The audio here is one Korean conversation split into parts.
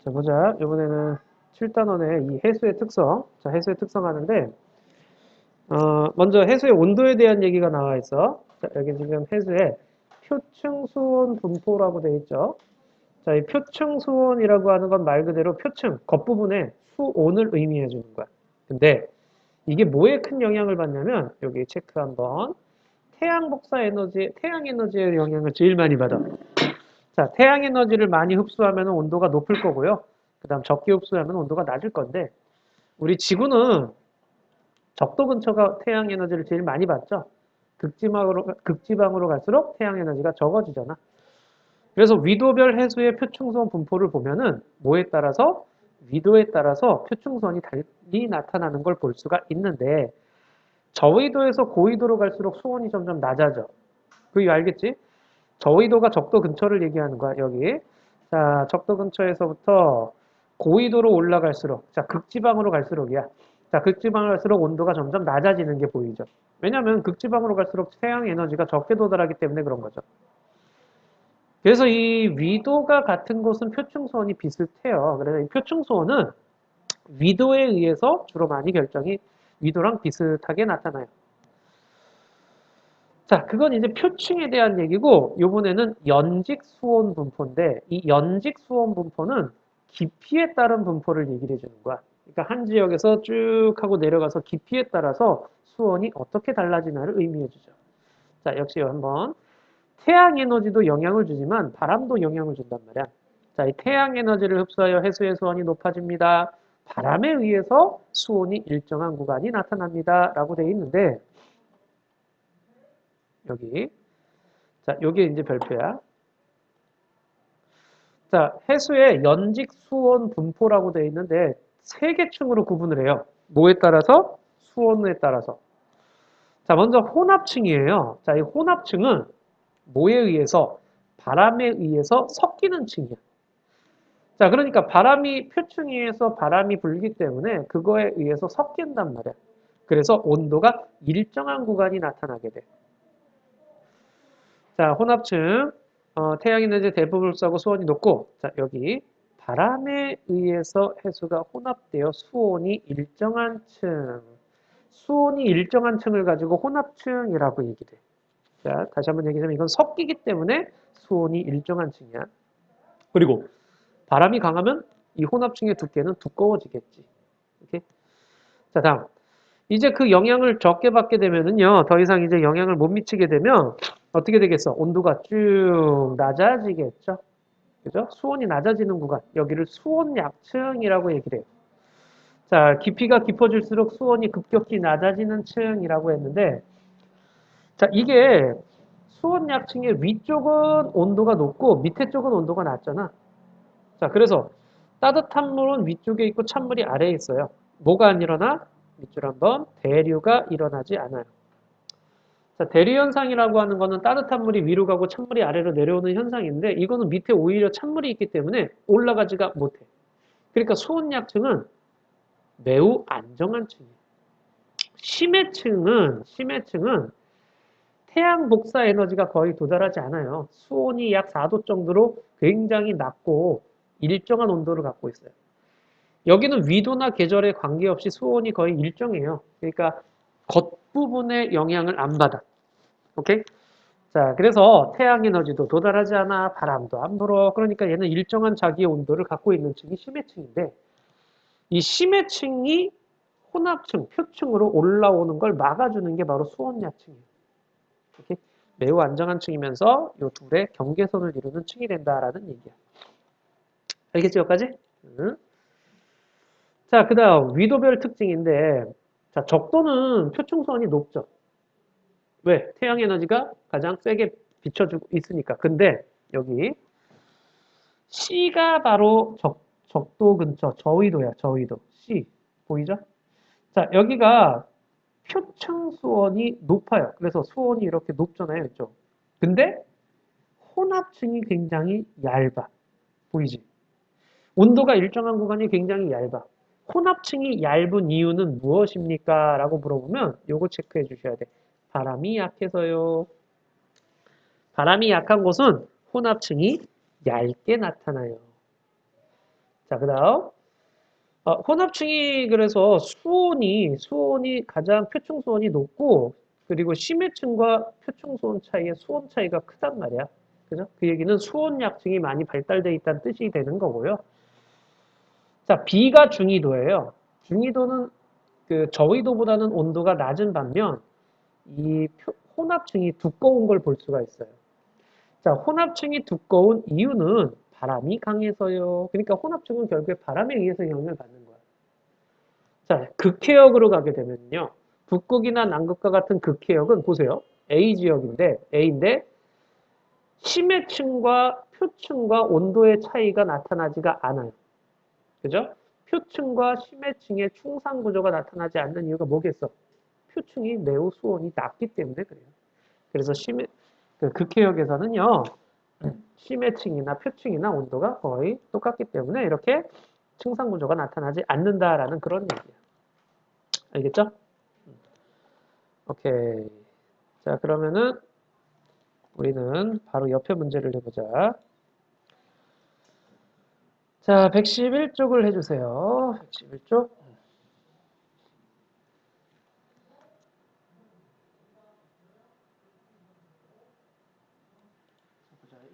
자, 보자. 이번에는 7단원의 이 해수의 특성. 자, 해수의 특성 하는데, 먼저 해수의 온도에 대한 얘기가 나와 있어. 자, 여기 지금 해수의 표층 수온 분포라고 되어 있죠. 자, 이 표층 수온이라고 하는 건 말 그대로 표층, 겉부분에 수온을 의미해 주는 거야. 근데 이게 뭐에 큰 영향을 받냐면, 여기 체크 한번. 태양 복사 에너지, 태양 에너지의 영향을 제일 많이 받아. 자, 태양 에너지를 많이 흡수하면 온도가 높을 거고요. 그 다음 적게 흡수하면 온도가 낮을 건데, 우리 지구는 적도 근처가 태양 에너지를 제일 많이 받죠. 극지방으로 갈수록 태양 에너지가 적어지잖아. 그래서 위도별 해수의 표층수온 분포를 보면은 뭐에 따라서 위도에 따라서 표층수온이 달리 나타나는 걸 볼 수가 있는데, 저위도에서 고위도로 갈수록 수온이 점점 낮아져. 그 이유 알겠지? 저위도가 적도 근처를 얘기하는 거야, 여기. 자, 적도 근처에서부터 고위도로 올라갈수록, 자, 극지방으로 갈수록이야. 자, 극지방으로 갈수록 온도가 점점 낮아지는 게 보이죠. 왜냐하면 극지방으로 갈수록 태양 에너지가 적게 도달하기 때문에 그런 거죠. 그래서 이 위도가 같은 곳은 표층수온이 비슷해요. 그래서 이 표층수온은 위도에 의해서 주로 많이 결정이 위도랑 비슷하게 나타나요. 자, 그건 이제 표층에 대한 얘기고, 요번에는 연직 수온 분포인데, 이 연직 수온 분포는 깊이에 따른 분포를 얘기를 해주는 거야. 그러니까 한 지역에서 쭉 하고 내려가서 깊이에 따라서 수온이 어떻게 달라지나를 의미해 주죠. 자, 역시 한번 태양 에너지도 영향을 주지만 바람도 영향을 준단 말이야. 자, 이 태양 에너지를 흡수하여 해수의 수온이 높아집니다. 바람에 의해서 수온이 일정한 구간이 나타납니다. 라고 되어 있는데, 여기. 자, 요게 이제 별표야. 자, 해수의 연직 수온 분포라고 되어 있는데, 세 개 층으로 구분을 해요. 뭐에 따라서? 수온에 따라서. 자, 먼저 혼합층이에요. 자, 이 혼합층은 뭐에 의해서? 바람에 의해서 섞이는 층이야. 자, 그러니까 바람이 표층위에서 바람이 불기 때문에 그거에 의해서 섞인단 말이야. 그래서 온도가 일정한 구간이 나타나게 돼. 자, 혼합층. 태양 에너지 대부분을 쏘고 수온이 높고, 자, 여기 바람에 의해서 해수가 혼합되어 수온이 일정한 층. 수온이 일정한 층을 가지고 혼합층이라고 얘기돼. 자, 다시 한번 얘기하자면 이건 섞이기 때문에 수온이 일정한 층이야. 그리고 바람이 강하면 이 혼합층의 두께는 두꺼워지겠지. 이렇게. 자, 다음. 이제 그 영향을 적게 받게 되면은요, 더 이상 이제 영향을 못 미치게 되면 어떻게 되겠어? 온도가 쭉 낮아지겠죠? 그죠? 수온이 낮아지는 구간. 여기를 수온 약층이라고 얘기를 해요. 자, 깊이가 깊어질수록 수온이 급격히 낮아지는 층이라고 했는데, 자, 이게 수온 약층의 위쪽은 온도가 높고 밑에 쪽은 온도가 낮잖아. 자, 그래서 따뜻한 물은 위쪽에 있고 찬물이 아래에 있어요. 뭐가 안 일어나? 밑줄 한번. 대류가 일어나지 않아요. 자, 대류 현상이라고 하는 거는 따뜻한 물이 위로 가고 찬물이 아래로 내려오는 현상인데, 이거는 밑에 오히려 찬물이 있기 때문에 올라가지가 못해. 그러니까 수온약층은 매우 안정한 층이에요. 심해층은 태양 복사 에너지가 거의 도달하지 않아요. 수온이 약 4도 정도로 굉장히 낮고 일정한 온도를 갖고 있어요. 여기는 위도나 계절에 관계없이 수온이 거의 일정해요. 그러니까 겉부분에 영향을 안 받아. 오케이? 자, 그래서 태양 에너지도 도달하지 않아, 바람도 안 불어. 그러니까 얘는 일정한 자기의 온도를 갖고 있는 층이 심해층인데, 이 심해층이 혼합층, 표층으로 올라오는 걸 막아주는 게 바로 수온야층이에요. 이렇게 매우 안정한 층이면서 이 둘의 경계선을 이루는 층이 된다라는 얘기야. 알겠지, 여기까지? 응. 자, 그 다음 위도별 특징인데, 자, 적도는 표층수온이 높죠. 왜? 태양 에너지가 가장 세게 비춰주고 있으니까. 근데 여기 C가 바로 적도 근처 저위도야. 저위도. C 보이죠? 자, 여기가 표층 수온이 높아요. 그래서 수온이 이렇게 높잖아요. 이쪽. 근데 혼합층이 굉장히 얇아. 보이지? 온도가 일정한 구간이 굉장히 얇아. 혼합층이 얇은 이유는 무엇입니까? 라고 물어보면 요거 체크해 주셔야 돼. 바람이 약해서요. 바람이 약한 곳은 혼합층이 얇게 나타나요. 자, 그 다음. 혼합층이 그래서 수온이 가장 표층 수온이 높고, 그리고 심해층과 표층 수온 차이의 수온 차이가 크단 말이야. 그죠? 그 얘기는 수온 약층이 많이 발달되어 있다는 뜻이 되는 거고요. 자, B가 중위도예요. 중위도는 그 저위도보다는 온도가 낮은 반면 혼합층이 두꺼운 걸 볼 수가 있어요. 자, 혼합층이 두꺼운 이유는 바람이 강해서요. 그러니까 혼합층은 결국에 바람에 의해서 영향을 받는 거야. 자, 극해역으로 가게 되면요. 북극이나 남극과 같은 극해역은 보세요. A 지역인데, A인데, 심해층과 표층과 온도의 차이가 나타나지가 않아요. 그죠? 표층과 심해층의 충상 구조가 나타나지 않는 이유가 뭐겠어? 표층이 매우 수온이 낮기 때문에 그래요. 그래서 극해역에서는요, 심해층이나 표층이나 온도가 거의 똑같기 때문에 이렇게 충상 구조가 나타나지 않는다라는 그런 얘기예요. 알겠죠? 오케이. 자, 그러면은 우리는 바로 옆에 문제를 해보자. 자, 111쪽을 해주세요. 111쪽.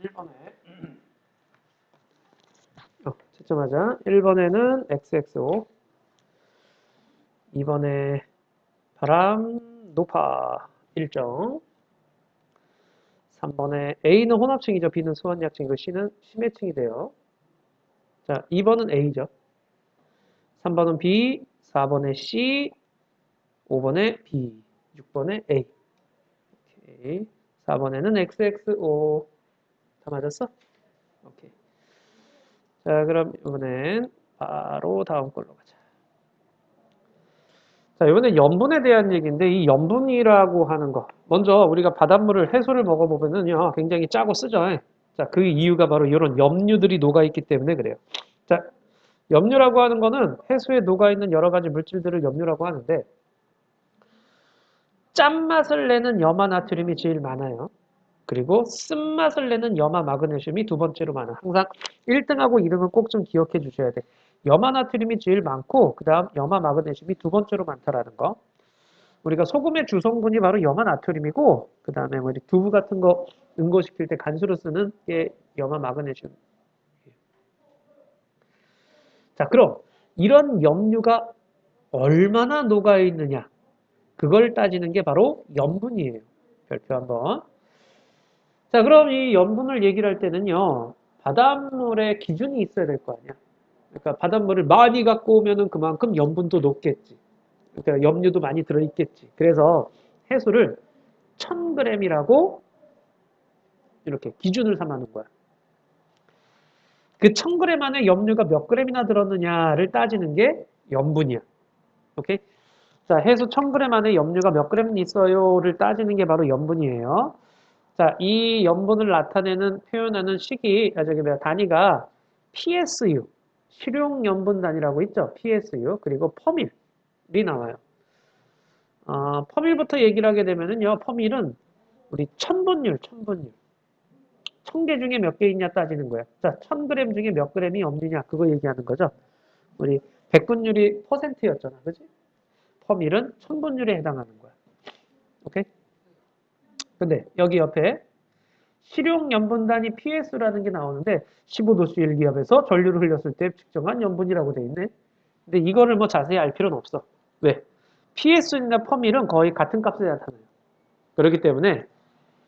1번에 채점하자. 1번에는 XXO, 2번에 바람 높아 일정, 3번에 A는 혼합층이죠. B는 수원약층이고 C는 심해층이 돼요. 자, 2번은 A죠. 3번은 B, 4번에 C, 5번에 B, 6번에 A. 오케이. 4번에는 XXO. 다 맞았어? 오케이. 자, 그럼 이번엔 바로 다음 걸로 가자. 자, 이번엔 염분에 대한 얘기인데 이 염분이라고 하는 거. 먼저 우리가 바닷물을 해소를 먹어보면은요, 굉장히 짜고 쓰죠. 자, 그 이유가 바로 이런 염류들이 녹아있기 때문에 그래요. 자, 염류라고 하는 거는 해수에 녹아있는 여러 가지 물질들을 염류라고 하는데 짠맛을 내는 염화 나트륨이 제일 많아요. 그리고 쓴맛을 내는 염화 마그네슘이 두 번째로 많아. 항상 1등하고 2등은 꼭 좀 기억해 주셔야 돼. 염화 나트륨이 제일 많고 그 다음 염화 마그네슘이 두 번째로 많다라는 거. 우리가 소금의 주성분이 바로 염화 나트륨이고 그 다음에 뭐 두부 같은 거 응고시킬 때 간수로 쓰는 게 염화 마그네슘. 자, 그럼 이런 염류가 얼마나 녹아있느냐 그걸 따지는 게 바로 염분이에요. 별표 한번. 자, 그럼 이 염분을 얘기를 할 때는요, 바닷물에 기준이 있어야 될 거 아니야. 그러니까 바닷물을 많이 갖고 오면은 그만큼 염분도 높겠지. 그러니까 염류도 많이 들어있겠지. 그래서 해수를 1000g이라고 이렇게 기준을 삼아놓은 거야. 그 1000g 안에 염류가 몇 g이나 들었느냐를 따지는 게 염분이야. 오케이? 자, 해수 1000g 안에 염류가 몇 g 있어요를 따지는 게 바로 염분이에요. 자, 이 염분을 나타내는 표현하는 단위가 PSU, 실용염분 단위라고 있죠. PSU, 그리고 퍼밀이 나와요. 퍼밀부터 얘기를 하게 되면은요, 퍼밀은 우리 천분율. 1000개 중에 몇 개 있냐 따지는 거야. 자, 1000g 중에 몇 g이 염류냐, 그거 얘기하는 거죠. 우리 백분율이 퍼센트였잖아, 그지? 퍼밀은 천분율에 해당하는 거야. 오케이? 근데 여기 옆에 실용 염분단위 PS라는 게 나오는데 15도씨 일기압에서 전류를 흘렸을 때 측정한 염분이라고 돼 있네. 근데 이거를 뭐 자세히 알 필요는 없어. 왜? PS나 퍼밀은 거의 같은 값에 나타나요. 그렇기 때문에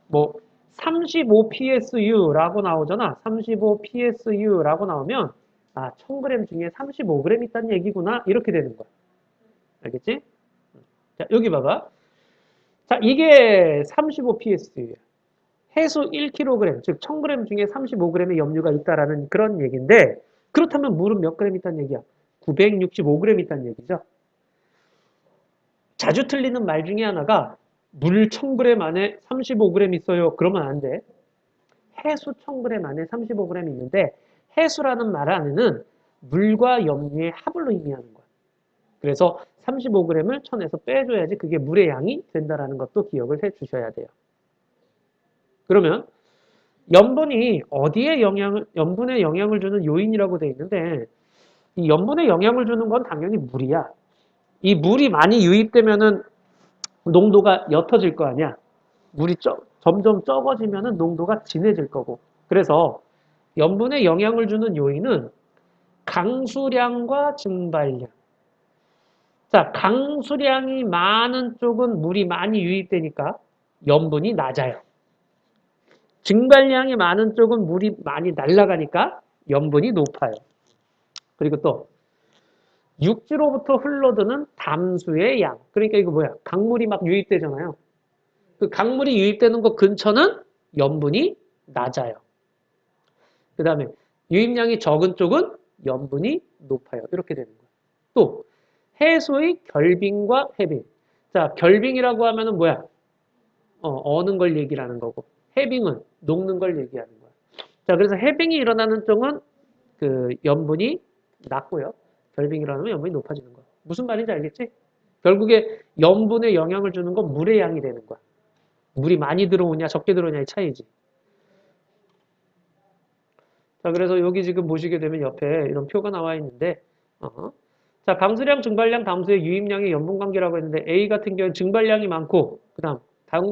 뭐 35PSU라고 나오잖아. 35PSU라고 나오면 1000g 중에 35g 있다는 얘기구나. 이렇게 되는 거야. 알겠지? 자, 여기 봐봐. 자, 이게 35PSU야. 해수 1kg, 즉 1000g 중에 35g의 염류가 있다라는 그런 얘기인데 그렇다면 물은 몇 g 있다는 얘기야? 965g 있다는 얘기죠. 자주 틀리는 말 중에 하나가 물 1000g 안에 35g 있어요. 그러면 안 돼. 해수 1000g 안에 35g 있는데 해수라는 말 안에는 물과 염류의 합을 의미하는 거야. 그래서 35g을 1000에서 빼줘야지 그게 물의 양이 된다라는 것도 기억을 해 주셔야 돼요. 그러면 염분이 염분에 영향을 주는 요인이라고 돼 있는데 이 염분에 영향을 주는 건 당연히 물이야. 이 물이 많이 유입되면은 농도가 옅어질 거 아니야. 물이 점점 적어지면은 농도가 진해질 거고. 그래서 염분에 영향을 주는 요인은 강수량과 증발량. 자, 강수량이 많은 쪽은 물이 많이 유입되니까 염분이 낮아요. 증발량이 많은 쪽은 물이 많이 날아가니까 염분이 높아요. 그리고 또 육지로부터 흘러드는 담수의 양. 그러니까 이거 뭐야? 강물이 막 유입되잖아요. 그 강물이 유입되는 곳 근처는 염분이 낮아요. 그 다음에 유입량이 적은 쪽은 염분이 높아요. 이렇게 되는 거예요. 또 해수의 결빙과 해빙. 자, 결빙이라고 하면은 뭐야? 어는 걸 얘기하는 거고, 해빙은 녹는 걸 얘기하는 거야. 자, 그래서 해빙이 일어나는 쪽은 그 염분이 낮고요. 결빙이 일어나면 염분이 높아지는 거야. 무슨 말인지 알겠지? 결국에 염분에 영향을 주는 건 물의 양이 되는 거야. 물이 많이 들어오냐 적게 들어오냐의 차이지. 자, 그래서 여기 지금 보시게 되면 옆에 이런 표가 나와 있는데, 자, 강수량, 증발량, 담수의 유입량의 연분 관계라고 했는데 A 같은 경우는 증발량이 많고, 그다음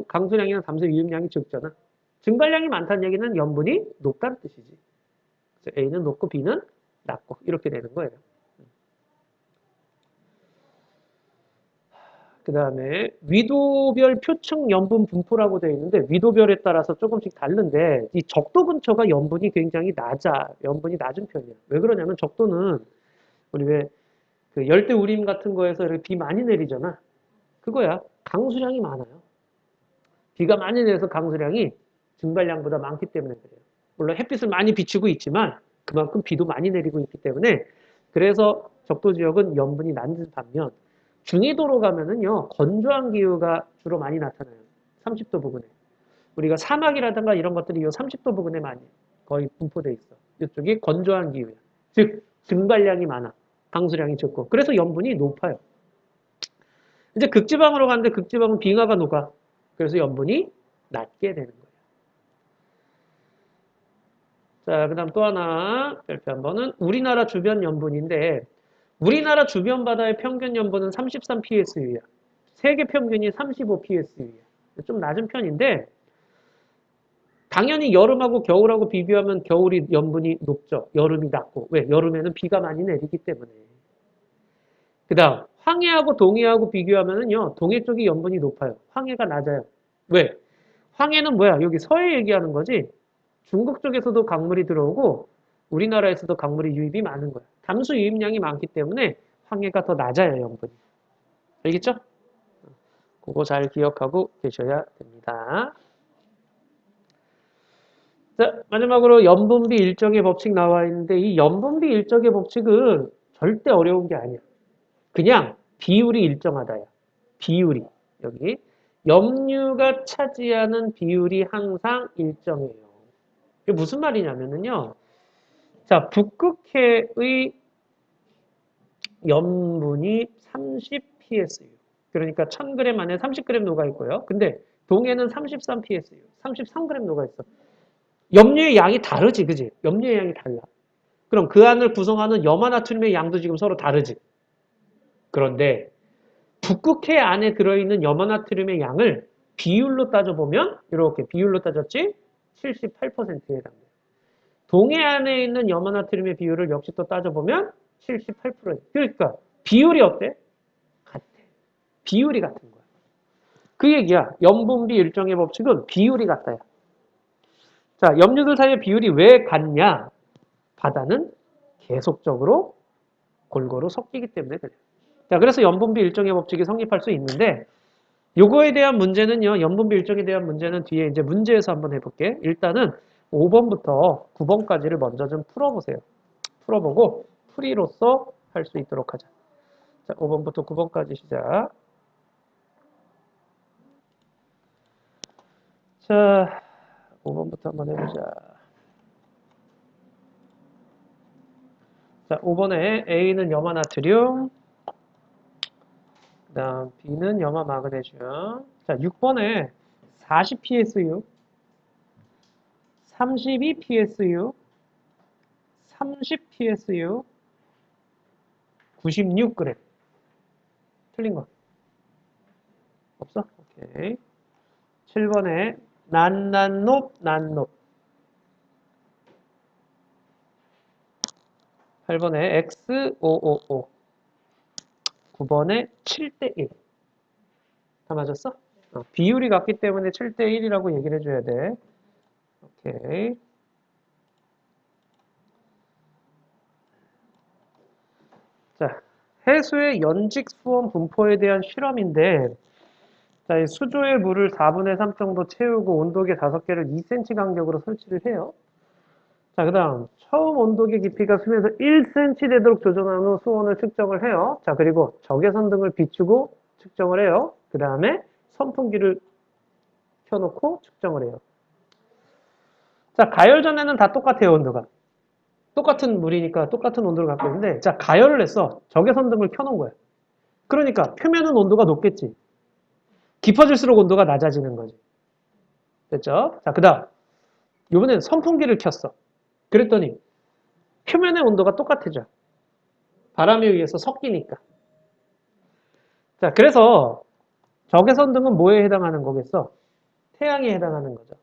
강수량이나 담수의 유입량이 적잖아. 증발량이 많다는 얘기는 염분이 높다는 뜻이지. 그래서 A는 높고 B는 낮고 이렇게 되는 거예요. 그 다음에 위도별 표층 염분 분포라고 되어 있는데 위도별에 따라서 조금씩 다른데 이 적도 근처가 염분이 굉장히 낮아. 염분이 낮은 편이야. 왜 그러냐면 적도는 우리 왜 그 열대 우림 같은 거에서 이렇게 비 많이 내리잖아. 그거야. 강수량이 많아요. 비가 많이 내려서 강수량이 증발량보다 많기 때문에 그래요. 물론 햇빛을 많이 비추고 있지만 그만큼 비도 많이 내리고 있기 때문에 그래서 적도 지역은 염분이 낮은 반면 중위도로 가면은요 건조한 기후가 주로 많이 나타나요. 30도 부근에. 우리가 사막이라든가 이런 것들이 이 30도 부근에 많이 거의 분포돼 있어. 이쪽이 건조한 기후야. 즉 증발량이 많아. 강수량이 적고. 그래서 염분이 높아요. 이제 극지방으로 가는데 극지방은 빙하가 녹아. 그래서 염분이 낮게 되는 거예요. 자, 그 다음 또 하나 별표 한 번은 우리나라 주변 염분인데 우리나라 주변 바다의 평균 염분은 33 psu야. 세계 평균이 35 psu야. 좀 낮은 편인데 당연히 여름하고 겨울하고 비교하면 겨울이 염분이 높죠. 여름이 낮고. 왜? 여름에는 비가 많이 내리기 때문에. 그 다음 황해하고 동해하고 비교하면은요. 동해 쪽이 염분이 높아요. 황해가 낮아요. 왜? 황해는 뭐야? 여기 서해 얘기하는 거지. 중국 쪽에서도 강물이 들어오고 우리나라에서도 강물이 유입이 많은 거야. 담수 유입량이 많기 때문에 황해가 더 낮아요, 염분이. 알겠죠? 그거 잘 기억하고 계셔야 됩니다. 자, 마지막으로 염분비 일정의 법칙 나와 있는데 이 염분비 일정의 법칙은 절대 어려운 게 아니야. 그냥 비율이 일정하다야. 비율이. 여기 염류가 차지하는 비율이 항상 일정해요. 이게 무슨 말이냐면요. 자, 북극해의 염분이 30 psu. 그러니까 1000g 안에 30g 녹아 있고요. 근데 동해는 33 psu, 33g 녹아 있어. 염류의 양이 다르지, 그지? 염류의 양이 달라. 그럼 그 안을 구성하는 염화나트륨의 양도 지금 서로 다르지. 그런데 북극해 안에 들어있는 염화나트륨의 양을 비율로 따져보면 이렇게 비율로 따졌지? 78%에 해당돼요. 동해 안에 있는 염화나트륨의 비율을 역시 또 따져보면 78%. 그러니까 비율이 어때? 같아. 비율이 같은 거야. 그 얘기야. 염분비 일정의 법칙은 비율이 같다야. 자, 염류들 사이의 비율이 왜 같냐? 바다는 계속적으로 골고루 섞이기 때문에 그래요. 자, 그래서 염분비 일정의 법칙이 성립할 수 있는데 요거에 대한 문제는요. 염분비 일정에 대한 문제는 뒤에 이제 문제에서 한번 해볼게. 일단은 5번부터 9번까지를 먼저 좀 풀어보세요. 풀어보고 풀이로서 할 수 있도록 하자. 자, 5번부터 9번까지 시작. 자, 5번부터 한번 해보자. 자, 5번에 A는 염화나트륨, 그 다음 B는 염화마그네슘. 자, 6번에 40 psu, 32 psu, 30 psu, 96g. 틀린 거 없어? 오케이. 7번에 난난롭 난롭. 8번에 X555. 9번에 7대 1. 다 맞았어? 비율이 같기 때문에 7대 1이라고 얘기를 해줘야 돼. 오케이. 자, 해수의 연직 수온 분포에 대한 실험인데, 자, 이 수조의 물을 4분의 3 정도 채우고 온도계 5개를 2cm 간격으로 설치를 해요. 자, 그 다음 처음 온도계 깊이가 수면에서 1cm 되도록 조정한 후 수온을 측정을 해요. 자, 그리고 적외선 등을 비추고 측정을 해요. 그 다음에 선풍기를 켜놓고 측정을 해요. 자, 가열 전에는 다 똑같아요, 온도가. 똑같은 물이니까 똑같은 온도를 갖고 있는데, 자, 가열을 했어. 적외선 등을 켜놓은 거예요. 그러니까 표면은 온도가 높겠지. 깊어질수록 온도가 낮아지는 거지. 됐죠? 자, 그 다음 이번엔 선풍기를 켰어. 그랬더니 표면의 온도가 똑같아져. 바람에 의해서 섞이니까. 자, 그래서 적외선 등은 뭐에 해당하는 거겠어? 태양에 해당하는 거죠.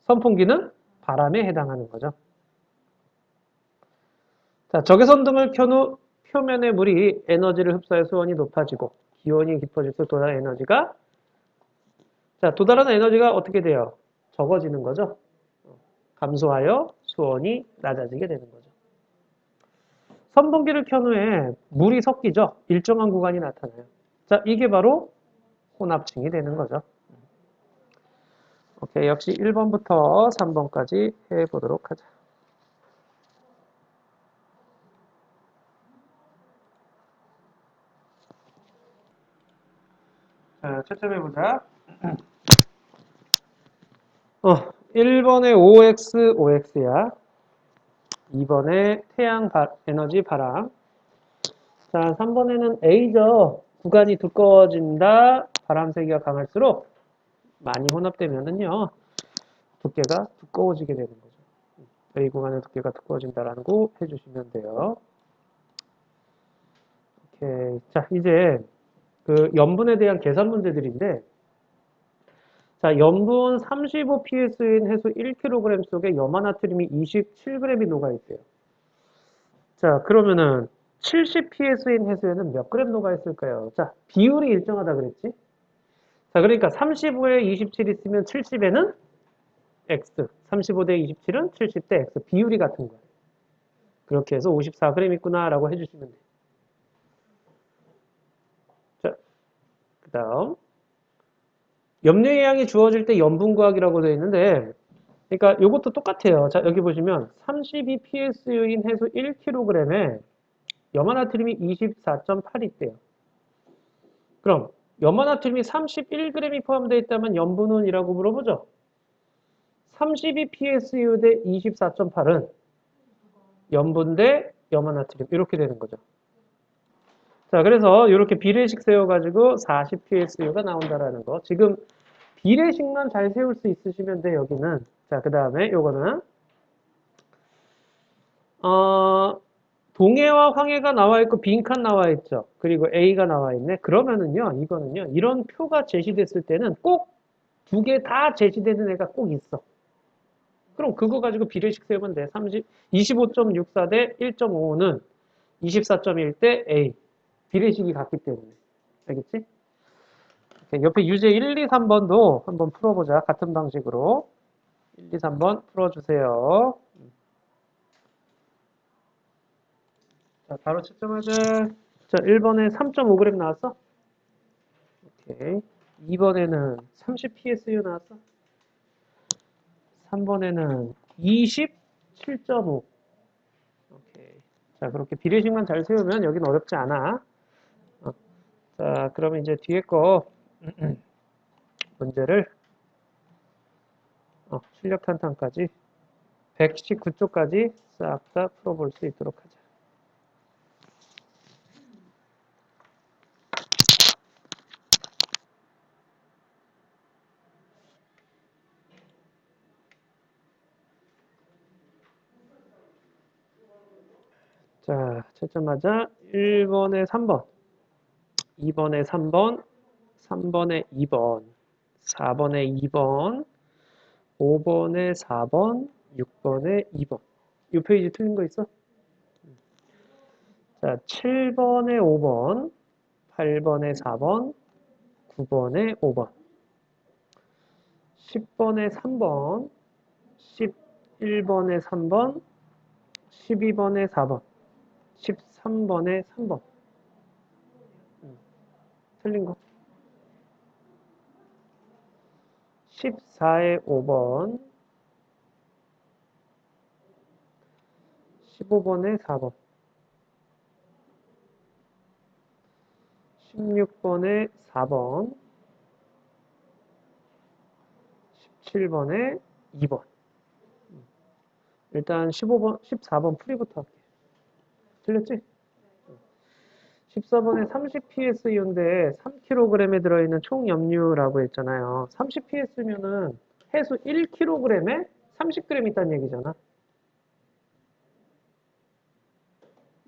선풍기는 바람에 해당하는 거죠. 자, 적외선 등을 켠 후 표면의 물이 에너지를 흡수해 수온이 높아지고 기온이 깊어질수록 도달한 에너지가 도달하는 에너지가 어떻게 돼요? 적어지는 거죠. 감소하여 수온이 낮아지게 되는 거죠. 선풍기를 켠 후에 물이 섞이죠. 일정한 구간이 나타나요. 자, 이게 바로 혼합층이 되는 거죠. 오케이, 역시 1번부터 3번까지 해보도록 하자. 자, 채점해보자. 1번에 OX, OX야. 2번에 태양 에너지 바람. 자, 3번에는 A죠. 구간이 두꺼워진다. 바람 세기가 강할수록 많이 혼합되면은요, 두께가 두꺼워지게 되는 거죠. A 구간의 두께가 두꺼워진다라는 거 해주시면 돼요. 오케이. 자, 이제 그 염분에 대한 계산 문제들인데, 자, 염분 35ps인 해수 1kg 속에 염화나트륨이 27g이 녹아있대요. 자, 그러면은 70ps인 해수에는 몇 그램 녹아있을까요? 자, 비율이 일정하다 그랬지? 자, 그러니까 35에 27 있으면 70에는 X, 35대 27은 70대 X, 비율이 같은 거예요. 그렇게 해서 54g 있구나라고 해주시면 돼요. 자, 그 다음 염료의 양이 주어질 때 염분과학이라고 되어 있는데, 그러니까 이것도 똑같아요. 자, 여기 보시면 32psu인 해수 1kg에 염화나트륨이 24.8 있대요. 그럼 염화나트륨이 31g이 포함되어 있다면 염분은이라고 물어보죠. 32psu 대 24.8은 염분 대 염화나트륨 이렇게 되는 거죠. 자, 그래서 이렇게 비례식 세워가지고 40psu가 나온다라는 거. 지금 비례식만 잘 세울 수 있으시면 돼, 여기는. 자, 그 다음에 요거는 동해와 황해가 나와 있고 빈칸 나와 있죠. 그리고 A가 나와 있네. 그러면은요, 이거는요, 이런 표가 제시됐을 때는 꼭 두 개 다 제시되는 애가 꼭 있어. 그럼 그거 가지고 비례식 세우면 돼. 25.64 대 1.55는 24.1 대 A. 비례식이 같기 때문에. 알겠지? 옆에 유제 1, 2, 3번도 한번 풀어보자. 같은 방식으로. 1, 2, 3번 풀어주세요. 자, 바로 채점하자. 자, 1번에 3.5g 나왔어? 오케이. 2번에는 30psu 나왔어? 3번에는 27.5. 오케이. 자, 그렇게 비례식만 잘 세우면 여긴 어렵지 않아. 자, 그러면 이제 뒤에 거 문제를 출력 탄탄까지 119쪽까지 싹 다 풀어볼 수 있도록 하자. 자, 채점하자. 1번에 3번, 2번에 3번, 3번에 2번, 4번에 2번, 5번에 4번, 6번에 2번. 이 페이지 틀린 거 있어? 자, 7번에 5번, 8번에 4번, 9번에 5번, 10번에 3번, 11번에 3번, 12번에 4번, 13번에 3번. 틀린 거. 14에 5번, 15번에 4번, 16번에 4번, 17번에 2번. 일단 15번, 14번 풀이부터 할게. 틀렸지? 14번에 30psu인데 3kg에 들어있는 총 염류라고 했잖아요. 30psu면은 해수 1kg에 30g 있다는 얘기잖아.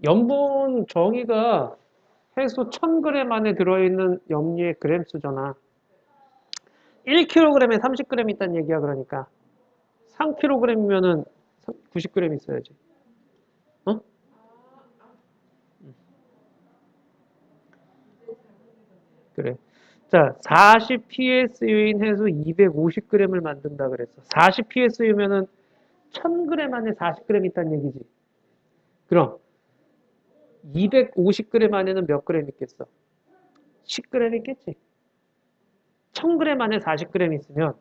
염분 정의가 해수 1000g 안에 들어있는 염류의 그램 수잖아. 1kg에 30g 있다는 얘기야, 그러니까. 3kg이면은 90g 있어야지. 어? 그래. 자, 40psu인 해수 250g을 만든다 그랬어. 40psu면은 1000g 안에 40g 있다는 얘기지. 그럼 250g 안에는 몇 g 있겠어? 10g 있겠지. 1000g 안에 40g 있으면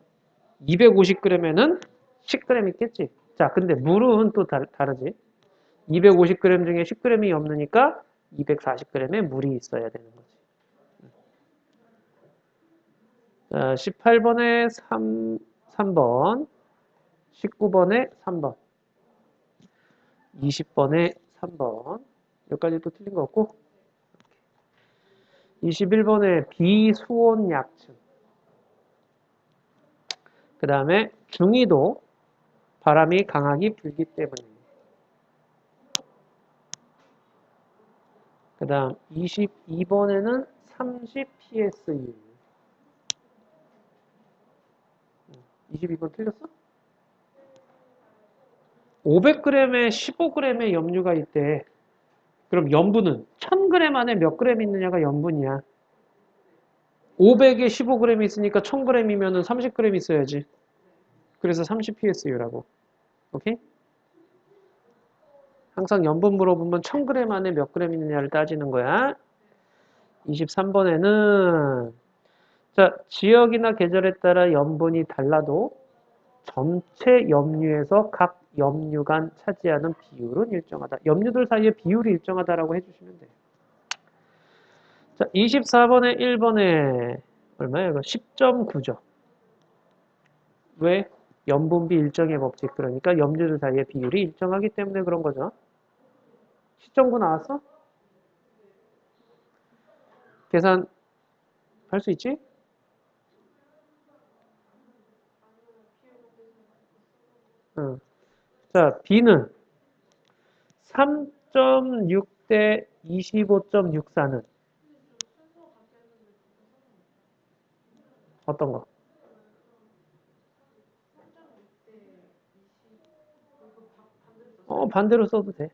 250g에는 10g 있겠지. 자, 근데 물은 또 다르지. 250g 중에 10g이 없으니까 240g의 물이 있어야 되는 거지. 자, 18번에 3번, 19번에 3번, 20번에 3번. 여기까지 또 틀린 거 없고. 21번에 비수온 약층. 그 다음에 중위도 바람이 강하게 불기 때문입니다. 그 다음 22번에는 30psu. 22번 틀렸어? 500g에 15g의 염류가 있대. 그럼 염분은 1000g 안에 몇 g 있느냐가 염분이야. 500에 15g 있으니까 1000g이면 30g 있어야지. 그래서 30psu라고. 오케이? 항상 염분 물어보면 1000g 안에 몇 g 있느냐를 따지는 거야. 23번에는 자, 지역이나 계절에 따라 염분이 달라도 전체 염류에서 각 염류 간 차지하는 비율은 일정하다. 염류들 사이의 비율이 일정하다라고 해주시면 돼요. 자, 24번에 1번에 얼마예요? 이거 10.9죠. 왜? 염분비 일정의 법칙. 그러니까 염류들 사이의 비율이 일정하기 때문에 그런 거죠. 10.9 나왔어? 계산 할 수 있지? 응. 자, B는 3.6 대 25.64는 어떤 거? 반대로 써도 돼.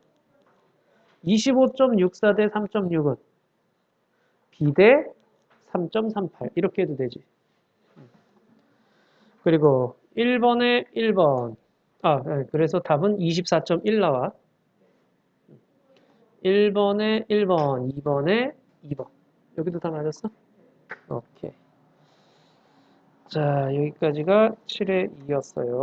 25.64 대 3.6은 B 대 3.38 이렇게 해도 되지. 그리고 1번에 1번. 그래서 답은 24.1 나와. 1번에 1번, 2번에 2번. 여기도 다 맞았어? 오케이. 자, 여기까지가 7의 2였어요.